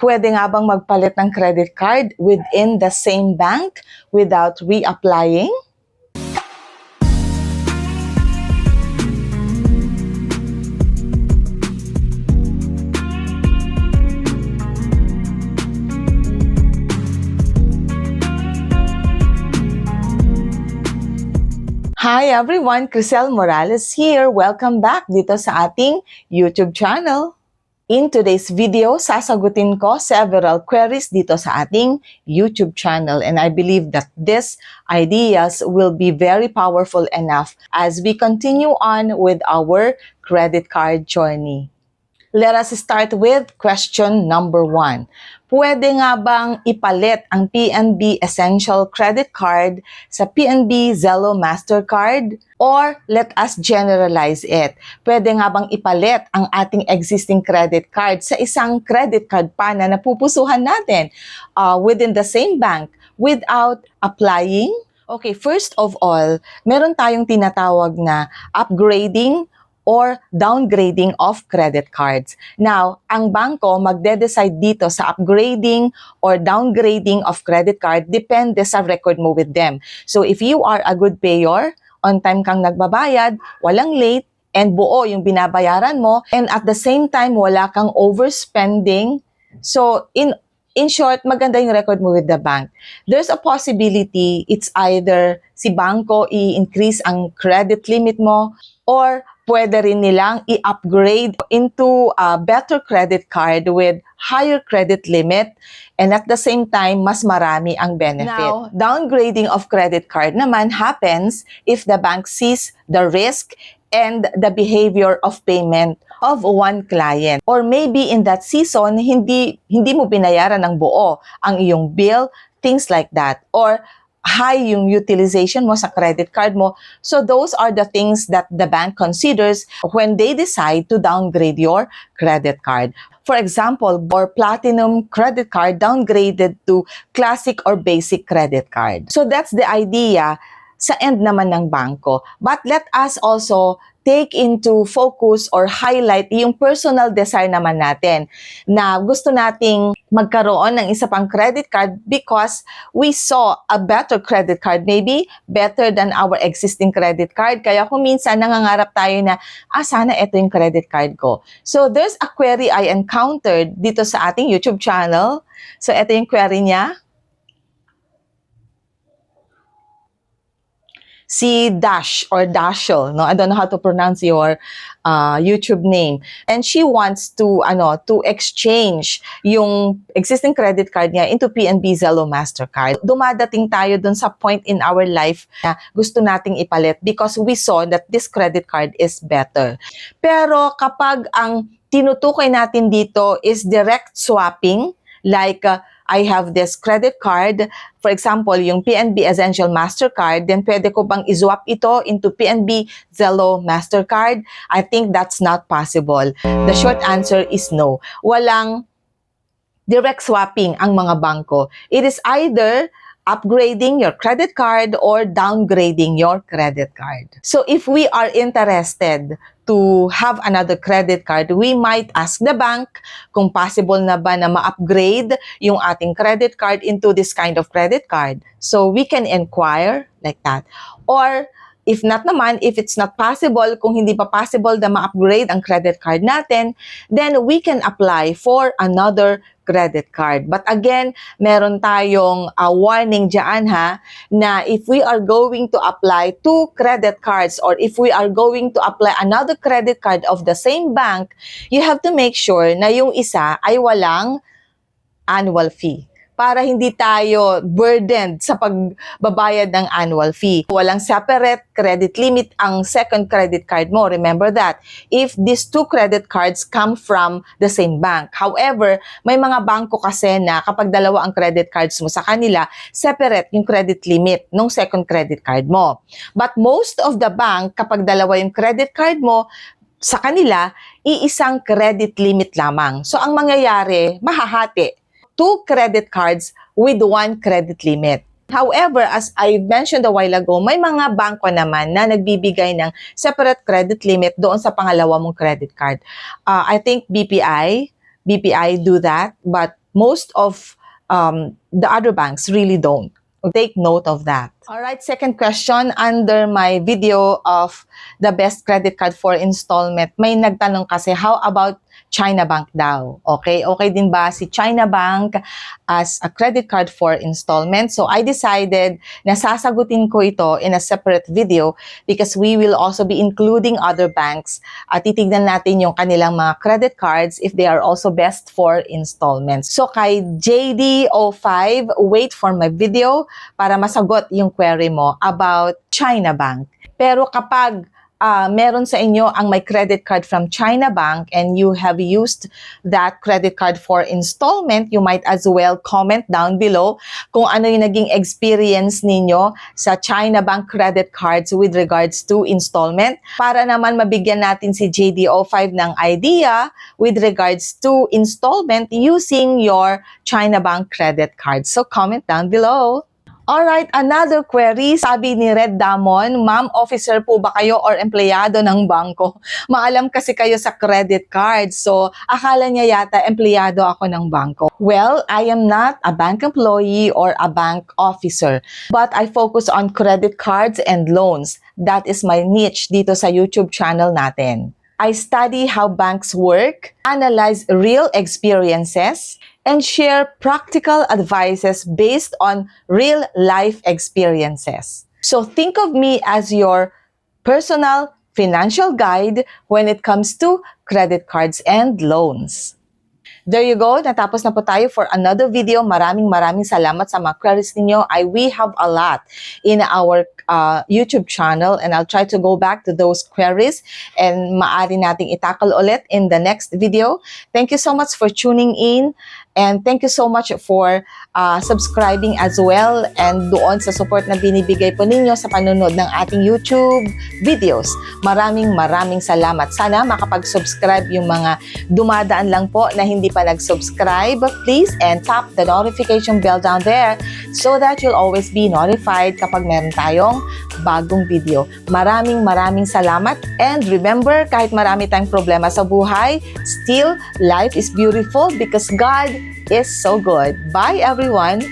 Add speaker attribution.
Speaker 1: Pwede nga bang magpalit ng credit card within the same bank without reapplying? Hi everyone, Crisel Morales here. Welcome back dito sa ating YouTube channel. In today's video, sasagutin ko several queries dito sa ating YouTube channel, and I believe that these ideas will be very powerful enough as we continue on with our credit card journey. Let us start with question number 1. Pwede nga bang ipalit ang PNB Essential Credit Card sa PNB Zelo Mastercard? Or let us generalize it. Pwede nga bang ipalit ang ating existing credit card sa isang credit card pa na napupusuhan natin within the same bank without applying? Okay, first of all, meron tayong tinatawag na upgrading or downgrading of credit cards. Now, ang bangko magde-decide dito sa upgrading or downgrading of credit card depende sa record mo with them. So, if you are a good payer, on time kang nagbabayad, walang late, and buo yung binabayaran mo, and at the same time, wala kang overspending. So, in short, maganda yung record mo with the bank. There's a possibility it's either si bangko i-increase ang credit limit mo or pwede rin nilang i-upgrade into a better credit card with higher credit limit and at the same time, mas marami ang benefit. Now, downgrading of credit card naman happens if the bank sees the risk and the behavior of payment of one client. Or maybe in that season, hindi mo binayaran ng buo ang iyong bill, things like that. Or high yung utilization mo sa credit card mo. So those are the things that the bank considers when they decide to downgrade your credit card. For example, or platinum credit card downgraded to classic or basic credit card. So that's the idea sa end naman ng bangko. But let us also take into focus or highlight yung personal desire naman natin na gusto nating magkaroon ng isa pang credit card because we saw a better credit card, maybe better than our existing credit card. Kaya kung minsan nangangarap tayo na, sana ito yung credit card ko. So there's a query I encountered dito sa ating YouTube channel. So ito yung query niya. Si Dash or Dashel, no? I don't know how to pronounce your YouTube name. And she wants to exchange yung existing credit card niya into PNB Zelo Mastercard. Dumadating tayo dun sa point in our life na gusto nating ipalit because we saw that this credit card is better. Pero kapag ang tinutukoy natin dito is direct swapping, like I have this credit card, for example, yung PNB Essential Mastercard, then pwede ko bang i-swap ito into PNB Zelo Mastercard? I think that's not possible. The short answer is no. Walang direct swapping ang mga bangko. It is either upgrading your credit card or downgrading your credit card. So if we are interested to have another credit card, we might ask the bank kung possible na ba na ma-upgrade yung ating credit card into this kind of credit card. So we can inquire like that. Or if not naman, if it's not possible, kung hindi pa possible na ma-upgrade ang credit card natin, then we can apply for another credit card. But again, meron tayong warning dyan na if we are going to apply two credit cards or if we are going to apply another credit card of the same bank, you have to make sure na yung isa ay walang annual fee, para hindi tayo burdened sa pagbabayad ng annual fee. Walang separate credit limit ang second credit card mo. Remember that. If these two credit cards come from the same bank. However, may mga bangko kasi na kapag dalawa ang credit cards mo sa kanila, separate yung credit limit ng second credit card mo. But most of the bank, kapag dalawa yung credit card mo, sa kanila, iisang credit limit lamang. So, ang mangyayari, mahahati. 2 credit cards with 1 credit limit. However, as I mentioned a while ago, may mga bangko naman na nagbibigay ng separate credit limit doon sa pangalawa mong credit card. I think BPI do that, but most of the other banks really don't. Take note of that. All right, second question under my video of the best credit card for installment. May nagtanong kasi, how about China Bank daw? Okay din ba si China Bank as a credit card for installment? So I decided na sasagutin ko ito in a separate video because we will also be including other banks. At titignan natin yung kanilang mga credit cards if they are also best for installments. So kay JD05, wait for my video para masagot yung query mo about China Bank. Pero kapag meron sa inyo ang may credit card from China Bank and you have used that credit card for installment, you might as well comment down below kung ano yung naging experience ninyo sa China Bank credit cards with regards to installment para naman mabigyan natin si JD05 ng idea with regards to installment using your China Bank credit card. So comment down below. Alright, another query. Sabi ni Red Damon, ma'am, officer po ba kayo or empleyado ng bangko? Maalam kasi kayo sa credit card. So, akala niya yata empleyado ako ng bangko. Well, I am not a bank employee or a bank officer. But I focus on credit cards and loans. That is my niche dito sa YouTube channel natin. I study how banks work, analyze real experiences, and share practical advices based on real-life experiences. So think of me as your personal financial guide when it comes to credit cards and loans. There you go. Natapos na po tayo for another video. Maraming salamat sa mga queries ninyo. We have a lot in our YouTube channel and I'll try to go back to those queries and maaari nating itakal ulit in the next video. Thank you so much for tuning in and thank you so much for subscribing as well and doon sa support na binibigay po ninyo sa panonood ng ating YouTube videos. Maraming salamat. Sana makapag-subscribe yung mga dumadaan lang po na hindi pa nag-subscribe, please, and tap the notification bell down there so that you'll always be notified kapag meron tayong bagong video. Maraming salamat and remember, kahit marami tayong problema sa buhay, still, life is beautiful because God is so good. Bye everyone!